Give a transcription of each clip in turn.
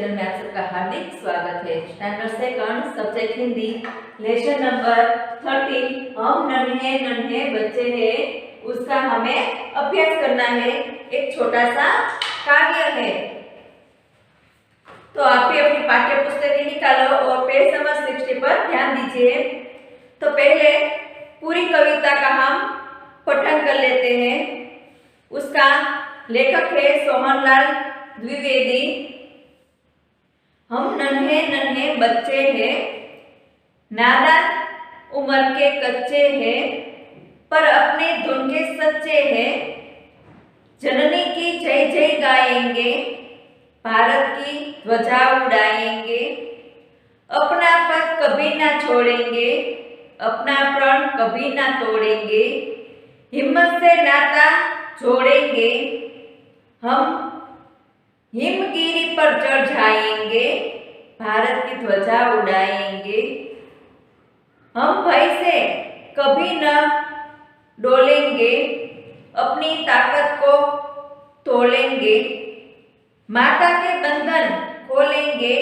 Channel में आप सबका हार्दिक स्वागत है। Standard second subject Hindi lesson number 30 हम नन्हे नन्हे बच्चे हैं उसका हमें अभ्यास करना है। एक छोटा सा कार्य है, तो आप भी अपनी पाठ्य पुस्तकें निकालो और पेज नंबर 60 पर ध्यान दीजिए। तो पहले पूरी कविता का हम पठन कर लेते हैं। उसका लेखक है सोहनलाल द्विवेदी। हम नन्हे नन्हे बच्चे हैं, नादान उम्र के कच्चे हैं, पर अपने धुन के सच्चे हैं। जननी की जय जय गाएंगे, भारत की ध्वजा उड़ाएंगे। अपना पद कभी ना छोड़ेंगे, अपना प्रण कभी ना तोड़ेंगे। हिम्मत से नाता जोड़ेंगे, हम हिमगिरी पर चढ़ जाएंगे, भारत की ध्वजा उड़ाएंगे। हम भय से कभी न डोलेंगे, अपनी ताकत को तोड़ेंगे। माता के बंधन खोलेंगे,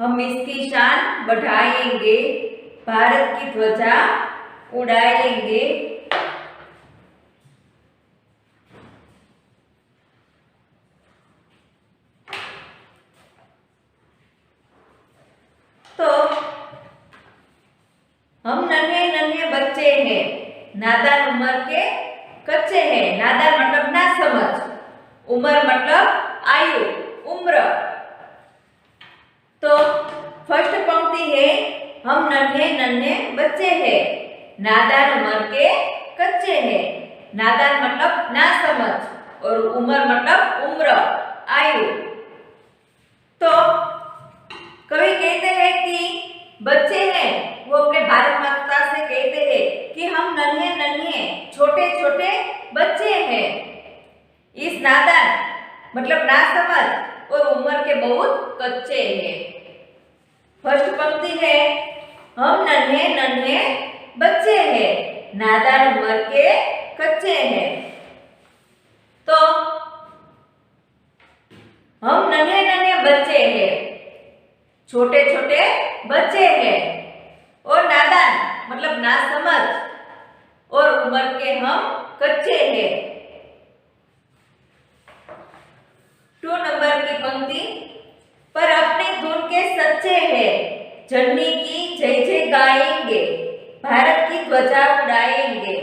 हम इसकी शान बढ़ाएंगे, भारत की ध्वजा उड़ाएंगे। तो हम नन्हे नन्हे बच्चे हैं, नादान उम्र के कच्चे हैं। नादान मतलब ना समझ, उम्र मतलब आयु, उम्र। तो फर्स्ट पंक्ति है हम नन्हे नन्हे बच्चे हैं, नादान उम्र के कच्चे हैं। नादान मतलब ना समझ और उम्र मतलब उम्र, आयु। तो कवि कहते हैं कि बच्चे हैं वो अपने भारत माता से कहते हैं कि हम नन्हे नन्हे छोटे छोटे बच्चे हैं। इस नादान मतलब ना समझ और उम्र के बहुत कच्चे हैं। फर्स्ट पंक्ति है हम नन्हे नन्हे बच्चे हैं, नादान उम्र के कच्चे हैं। तो हम नन्हे नन्हे बच्चे हैं, छोटे छोटे बच्चे हैं, और नादान मतलब ना समझ और उम्र के हम कच्चे हैं। 2 नंबर की पंक्ति पर अपनी धुन के सच्चे हैं, जननी की जय जय गाएंगे, भारत की ध्वजा उड़ाएंगे।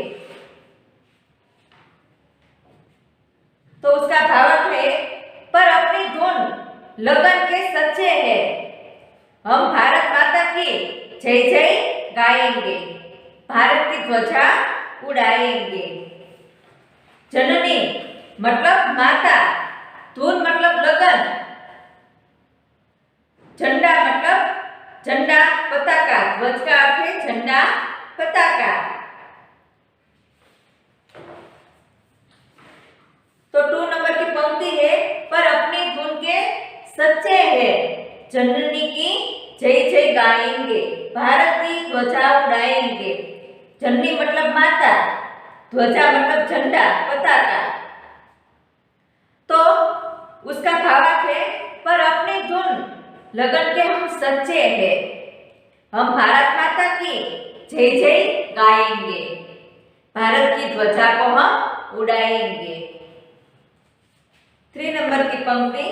तो उसका भावार्थ है पर अपनी धुन लगन के सच्चे हैं, हम भारत माता की जय जय गाएंगे, भारत की ध्वजा उड़ाएंगे। जननी मतलब माता, धुन मतलब लगन, झंडा मतलब झंडा पताका, ध्वज का अर्थ है झंडा पताका। तो 2 नंबर की पंक्ति है पर अपनी धुन के सच्चे हैं, जननी की जय जय गाएंगे, भारत की ध्वजा उड़ाएंगे। जननी मतलब माता, ध्वजा मतलब झंडा पताका। तो उसका भावार्थ है पर अपनी धुन लगन के हम सच्चे हैं, हम भारत माता की जय जय गाएंगे, भारत की ध्वजा को हम उड़ाएंगे। 3 नंबर की पंक्ति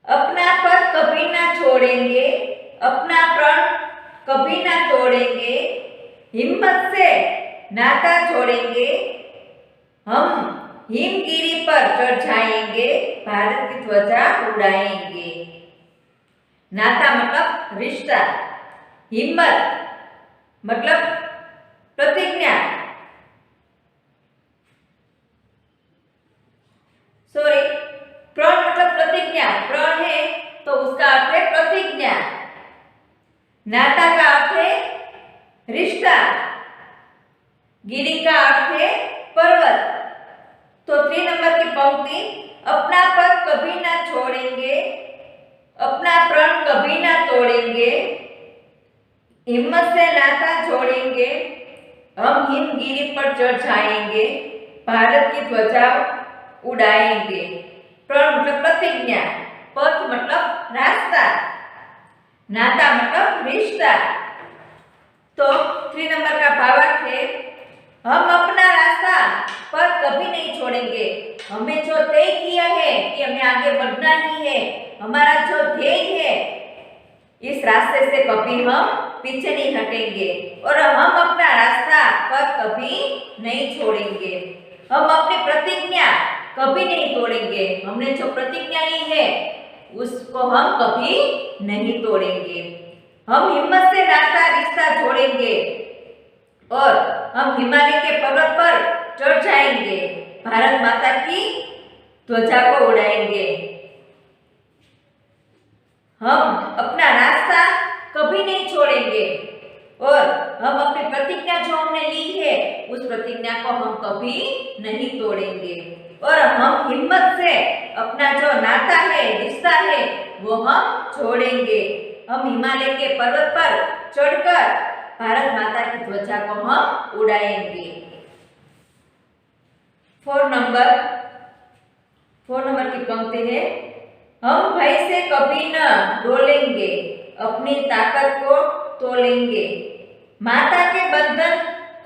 अपना पद कभी ना छोड़ेंगे, अपना प्रण कभी ना तोड़ेंगे। हिम्मत से नाता जोड़ेंगे, हम हिमगिरी पर चढ़ जाएंगे, भारत की ध्वजा उड़ाएंगे। नाता मतलब रिश्ता, हिम्मत मतलब प्रतिज्ञा, प्रण मतलब प्रतिज्ञा, प्रण है तो उसका अर्थ है प्रतिज्ञा। नाता का अर्थ है रिश्ता, गिरी का अर्थ है पर्वत। तो 3 नंबर की पंक्ति अपना पद कभी ना छोड़ेंगे, अपना प्रण कभी ना तोड़ेंगे। हिम्मत से नाता जोड़ेंगे, हम हिमगिरी पर चढ़ जाएंगे, भारत की ध्वजा उड़ाएंगे। प्रण मतलब प्रतिज्ञा, पथ मतलब रास्ता, नाता मतलब रिश्ता। तो 3 नंबर का भावार्थ है, हम अपना रास्ता पर कभी नहीं छोड़ेंगे। हमें जो तय किया है कि हमें आगे बढ़ना ही है, हमारा जो ध्येय है, इस रास्ते से कभी हम पीछे नहीं हटेंगे और हम अपना रास्ता पर कभी नहीं छोड़ेंगे। हम अपनी प्रतिज्ञा कभी नहीं तोड़ेंगे। हमने जो प्रतिज्ञा ली है उसको हम कभी नहीं तोड़ेंगे। हम हिम्मत से नाता रिश्ता जोड़ेंगे और हम हिमालय के पर्वत पर चढ़ जाएंगे। भारत माता की ध्वजा को उड़ाएंगे। हम अपना रास्ता कभी नहीं छोड़ेंगे और हम अपनी प्रतिज्ञा जो हमने ली है उस प्रतिज्ञा को हम कभी नहीं तोड़ेंगे और हम हिम्मत से अपना जो नाता है, रिश्ता है, वो हम छोड़ेंगे। हम हिमालय के पर्वत पर चढ़कर भारत माता की ध्वजा को हम उड़ाएंगे। 4 नंबर की पंक्ति है, हम भय से कभी न डोलेंगे, अपनी ताकत को तोलेंगे, माता के बंधन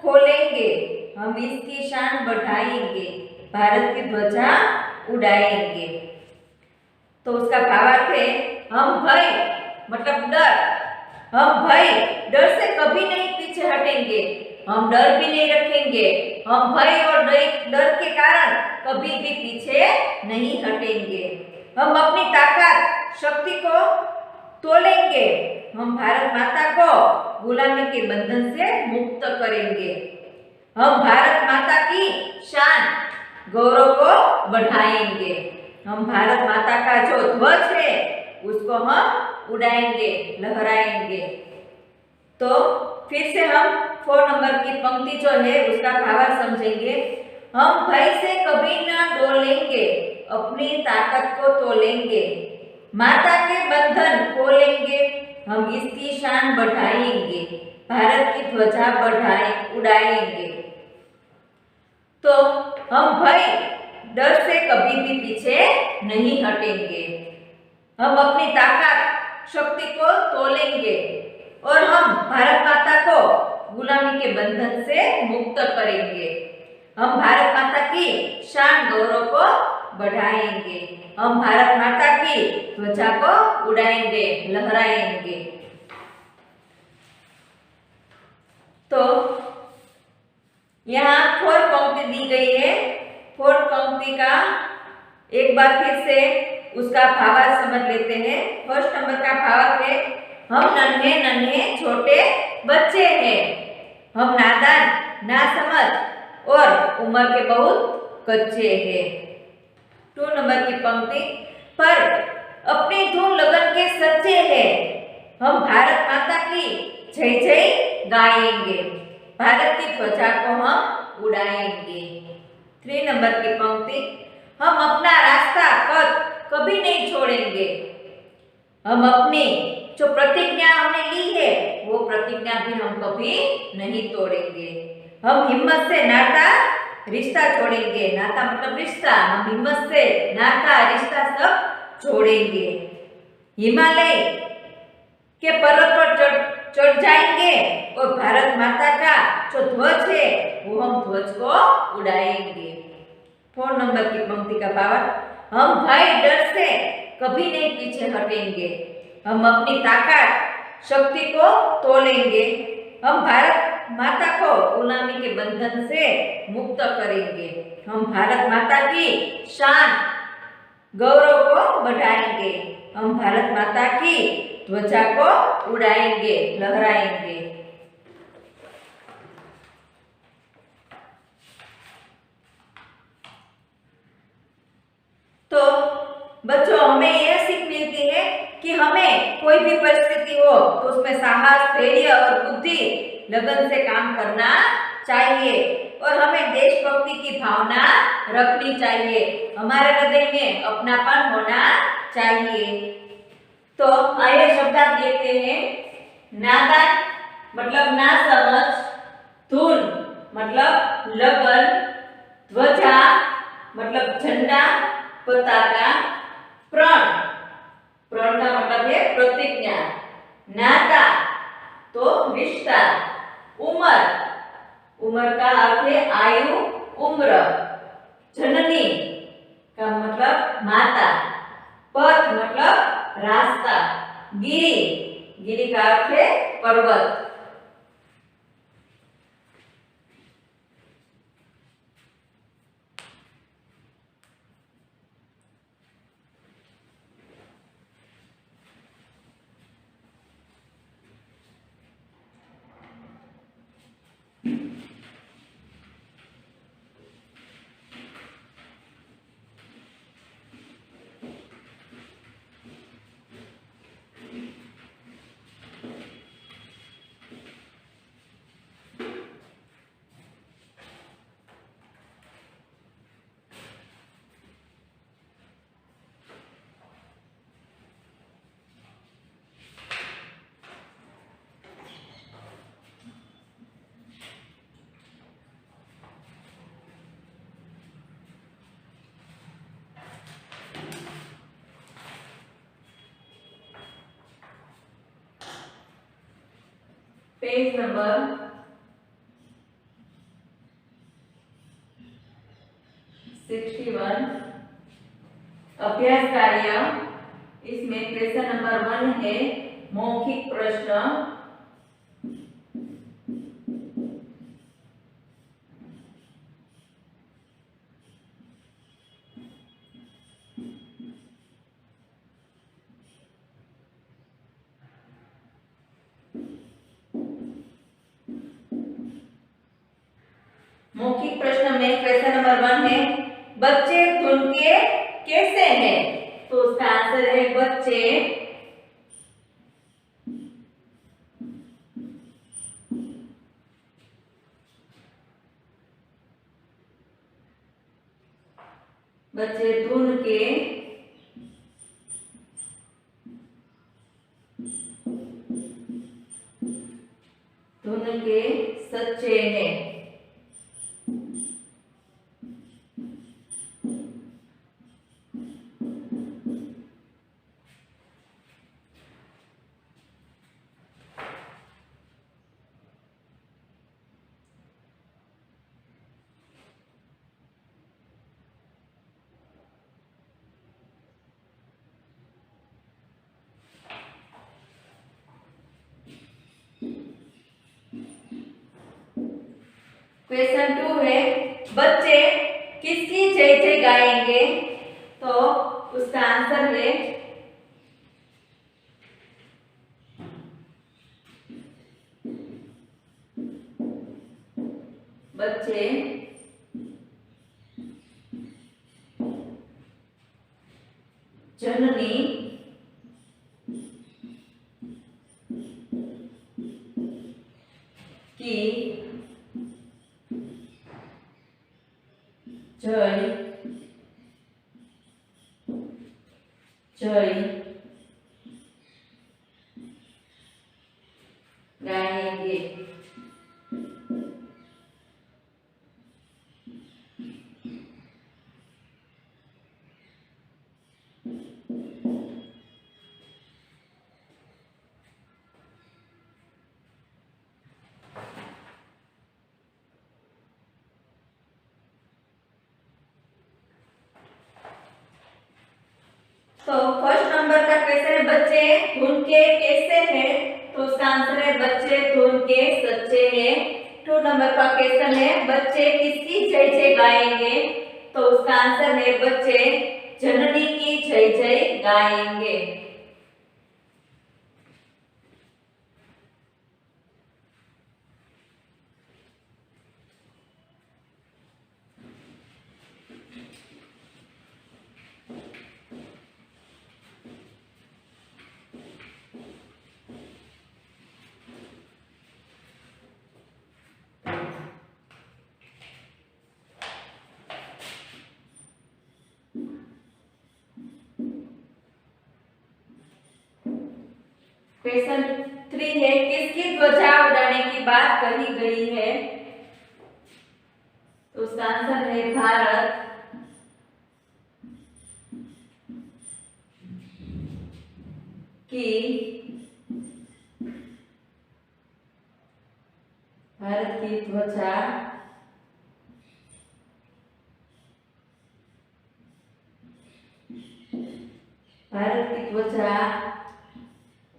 खोलेंगे, हम इसकी शान बढ़ाएंगे, भारत की ध्वजा उड़ाएंगे। तो उसका भावार्थ है, हम भय मतलब डर, हम डर से कभी नहीं पीछे हटेंगे, हम डर भी नहीं रखेंगे। हम भय और डर के कारण कभी भी पीछे नहीं हटेंगे। हम अपनी ताकत, शक्ति को तोलेंगे, हम भारत माता को गुलामी के बंधन से मुक्त करेंगे। हम भारत माता की शान, गौरव को बढ़ाएंगे। हम भारत माता का जो ध्वज है उसको हम उड़ाएंगे, लहराएंगे। तो फिर से हम 4 नंबर की पंक्ति जो है उसका भावार्थ समझेंगे। हम भय से कभी न डोलेंगे, अपनी ताकत को तोलेंगे, माता के बंधन खोलेंगे, हम इसकी शान बढ़ाएंगे, भारत की ध्वजा उड़ाएंगे। तो हम भय, डर से कभी भी पीछे नहीं हटेंगे। हम अपनी ताकत, शक्ति को तोलेंगे और हम भारत माता को गुलामी के बंधन से मुक्त करेंगे। हम भारत माता की शान, गौरव को बढ़ाएंगे। हम भारत माता की ध्वजा को उड़ाएंगे, लहराएंगे। तो यहाँ 4 पंक्ति दी गई है। 4 पंक्ति का एक बार फिर से उसका भावार्थ समझ लेते हैं। 1 नंबर का भावार्थ है, हम नन्हे नन्हे छोटे बच्चे हैं, हम नादान, नासमझ और उम्र के बहुत कच्चे हैं। 2 नंबर की पंक्ति, पर अपनी धुन लगन के सच्चे हैं, हम भारत माता की जय जय गाएंगे, भारत की ध्वजा को हम उड़ाएंगे। 3 नंबर की पंक्ति, हम अपना रास्ता पथ कभी नहीं छोड़ेंगे, हम अपनी जो प्रतिज्ञा हमने ली है वो प्रतिज्ञा भी हम कभी नहीं तोड़ेंगे। हम हिम्मत से नाता रिश्ता छोड़ेंगे, नाता मतलब रिश्ता, हम हिम्मत से नाता रिश्ता सब छोड़ेंगे। हिमालय के पर्वत पर चढ़ जाएंगे और भारत माता का जो ध्वज है वो हम ध्वज को उड़ाएंगे। 4 नंबर की पंक्ति का भावार्थ, हम भय, डर से कभी नहीं पीछे हटेंगे, हम अपनी ताकत, शक्ति को तोलेंगे, हम भारत माता को गुलामी के बंधन से मुक्त करेंगे, हम भारत माता की शान, गौरव को बढ़ाएंगे, हम भारत माता की ध्वजा को उड़ाएंगे, लहराएंगे। तो बच्चों, हमें यह सीख मिलती है कि हमें कोई भी परिस्थिति हो तो उसमें साहस, धैर्य और बुद्धि, लगन से काम करना चाहिए और हमें देशभक्ति की भावना रखनी चाहिए। हमारे हृदय में अपनापन होना चाहिए। तो आइए शब्दार्थ देखते हैं। नादान मतलब ना समझ, धुन मतलब लगन, ध्वजा मतलब झंडा, पताका। प्रण, प्रण का मतलब है प्रतिज्ञा। नाता तो रिश्ता। उम्र, उम्र का अर्थ है आयु, उम्र। जननी का मतलब माता। पथ मतलब रास्ता। गिरि, गिरि का अर्थ है पर्वत। Page number 61। अभ्यास कार्य, इसमें क्वेश्चन नंबर 1 है मौखिक प्रश्न। मौखिक प्रश्न में क्वेश्चन नंबर 1 है बच्चे धुन के कैसे हैं? तो उसका आंसर है बच्चे बच्चे धुन के सच्चे हैं। क्वेश्चन 2 है बच्चे किसकी जय जय गाएंगे? तो उसका आंसर है बच्चे जननी की जय जय गाएंगे। तो फर्स्ट नंबर का क्वेश्चन है बच्चे धुन के कैसे हैं? तो उसका आंसर है बच्चे धुन के सच्चे हैं। 2 नंबर का क्वेश्चन है बच्चे किसकी जय जय गाएंगे? तो उसका आंसर है बच्चे जननी की जय जय गाएंगे। क्वेश्चन 3 है किसकी ध्वजा उड़ाने की बात कही गई है? तो उसका आंसर है भारत कि भारत की त्वचा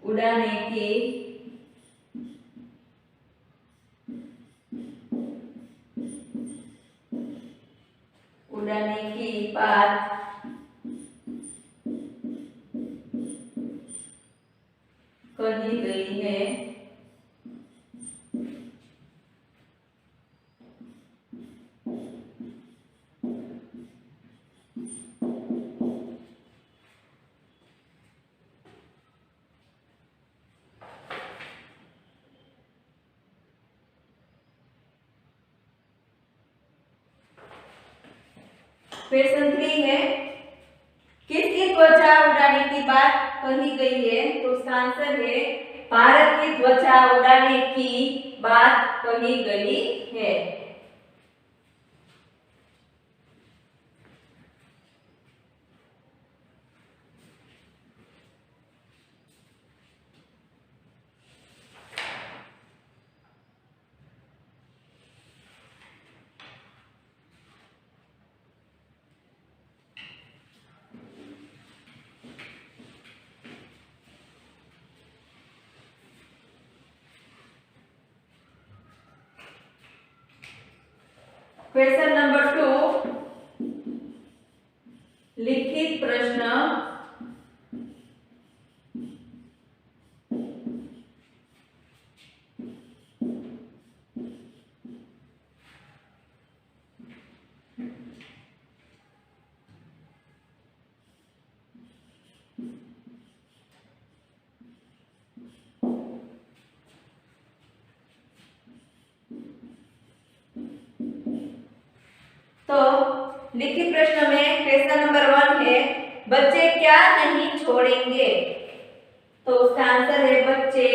उड़ाने की बात कही गई है। क्वेश्चन 3 है, किसकी त्वचा उड़ाने की बात कही गई है? तो इसका आंसर है भारत की त्वचा उड़ाने की बात कही गई है। क्वेश्चन नंबर 2, लिखित प्रश्न तो लिखित प्रश्न में क्वेश्चन नंबर 1 है, बच्चे क्या नहीं छोड़ेंगे? तो उसका आंसर है बच्चे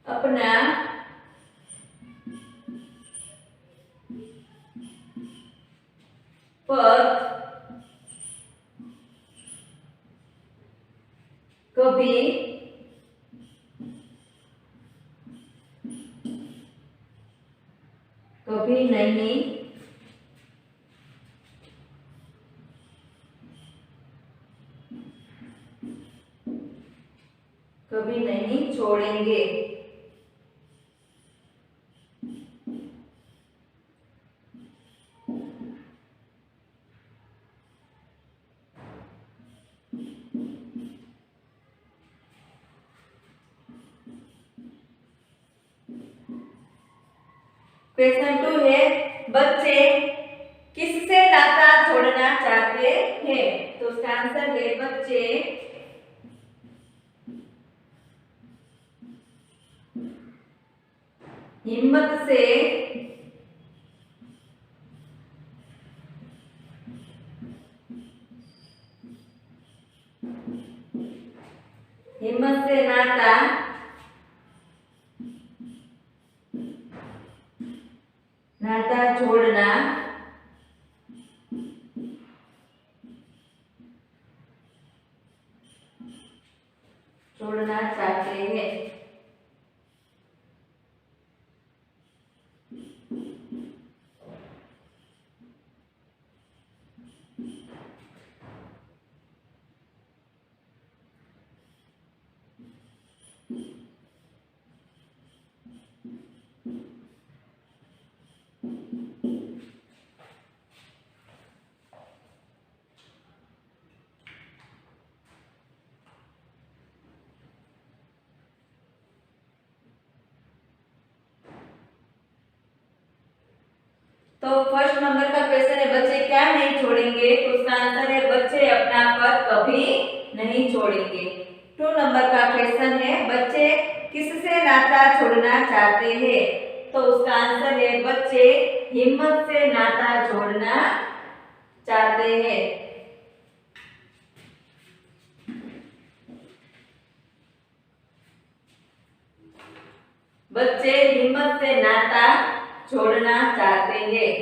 अपना पद कभी नहीं छोड़ेंगे। क्वेश्चन 2 है, बच्चे किससे नाता छोड़ना चाहते हैं? तो उसका आंसर है बच्चे हिम्मत से नाता छोड़ना चाहते हैं। तो फर्स्ट नंबर का क्वेश्चन है, बच्चे क्या नहीं छोड़ेंगे? तो उसका आंसर है बच्चे अपना पद कभी नहीं छोड़ेंगे। 2 नंबर का क्वेश्चन है, बच्चे किससे नाता छोड़ना चाहते हैं? तो उसका आंसर है बच्चे हिम्मत से नाता छोड़ना चाहते हैं। बच्चे हिम्मत से नाता छोड़ना चाहते हैं।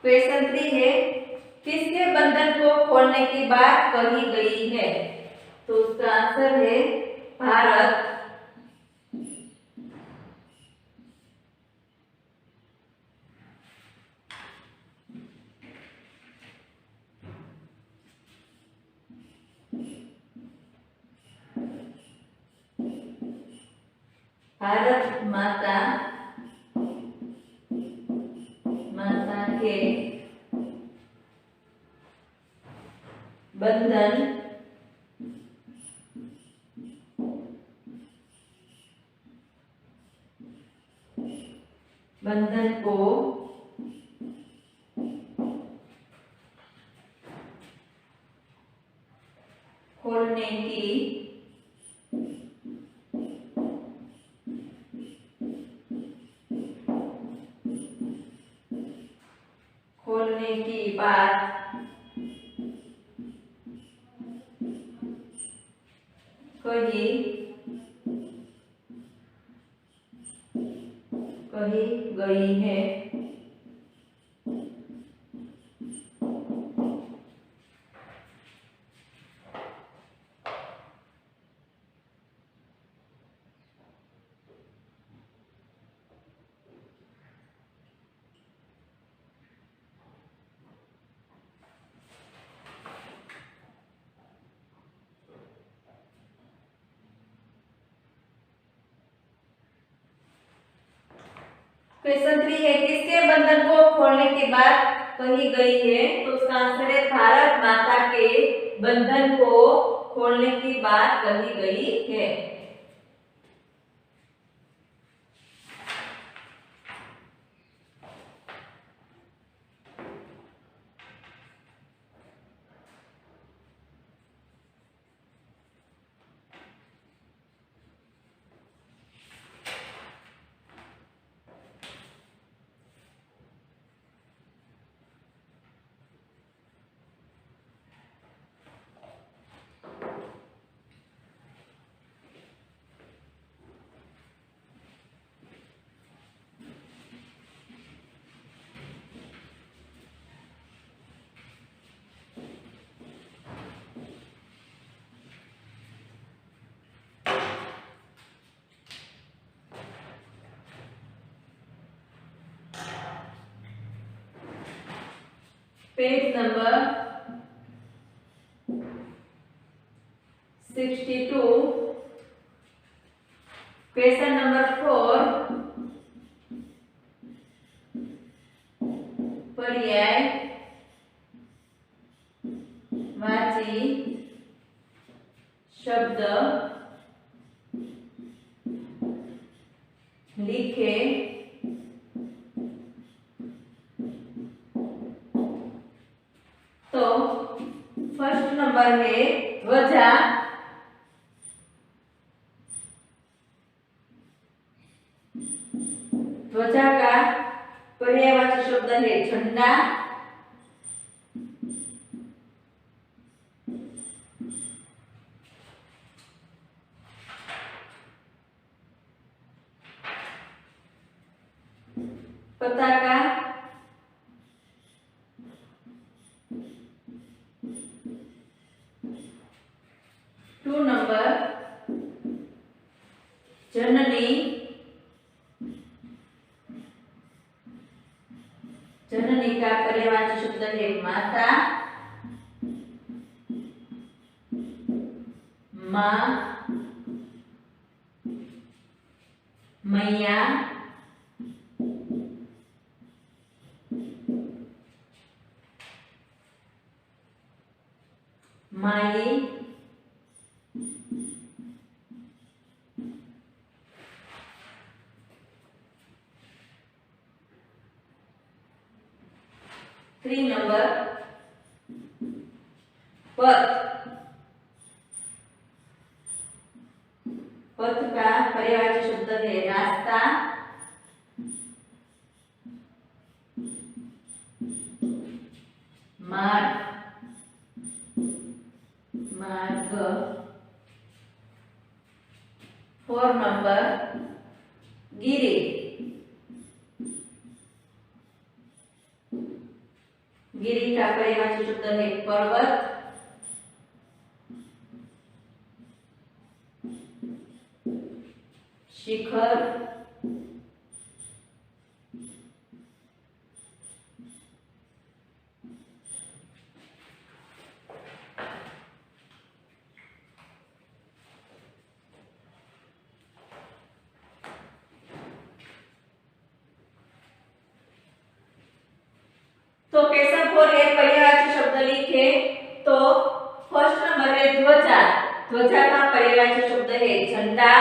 क्वेश्चन 3 है, किसके बंधन को खोलने की बात कही गई है? तो उसका आंसर है भारत। भारत माता के बंधन को खोलने की बात कही गई है। क्वेश्चन 3 है, किसके बंधन को खोलने की बात कही गई है? तो उसका आंसर है भारत माता के बंधन को खोलने की बात कही गई है। पेज नंबर 62, क्वेश्चन नंबर 4, पर्यायवाची शब्द लिखे तो फर्स्ट नंबर है ध्वजा, ध्वजा का पर्यायवाची शब्द है झंडा। पताका, टू नंबर जननी, जननी का पर्यायवाची शब्द है माता, माँ, मैया, माई, थ्री नंबर पथ, पथ का पर्यायवाची शब्द है रास्ता, मार्ग, मार्ग। फोर नंबर गिरी, गिरी का पर्यायवाची शब्द है पर्वत। शिखर, तो क्वेश्चन 4 है पर्यायवाची शब्द लिखे। तो फर्स्ट नंबर है ध्वजा। ध्वजा का पर्यायवाची शब्द है झंडा,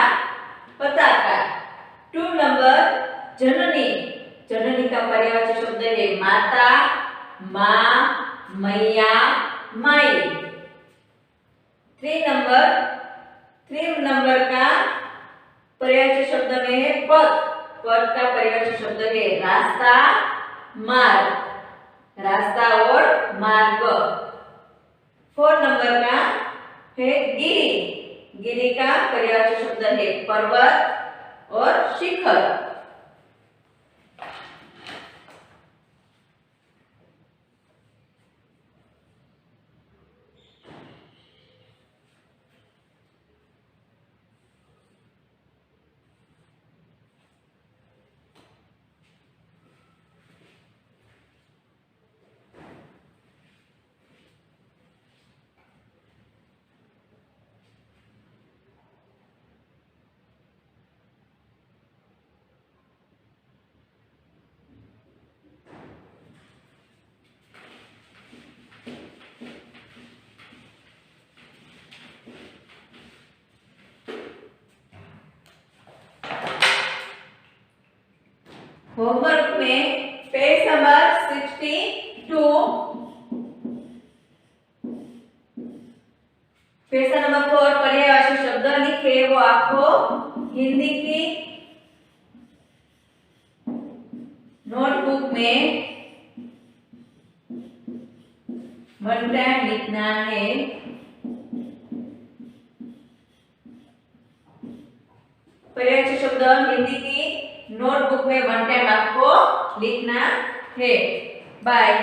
पताका। 2 नंबर जननी। जननी का पर्यायवाची शब्द है माता, माँ, मैया, माई। 3 नंबर का पर्यायवाची शब्द में है पथ। पथ का पर्यायवाची शब्द है रास्ता, मार्ग। रास्ता और मार्ग। 4 नंबर का है गिरी। गिरी का पर्यायवाची शब्द है पर्वत और शिखर। होमवर्क में पेज नंबर 62 क्वेश्चन नंबर 4 पर्यायवाची शब्द लिखे। वो आपको हिंदी की नोटबुक में 1 टाइम लिखना है। पर्यायवाची शब्द हिंदी की नोटबुक में 1 टाइम आपको लिखना है। बाय।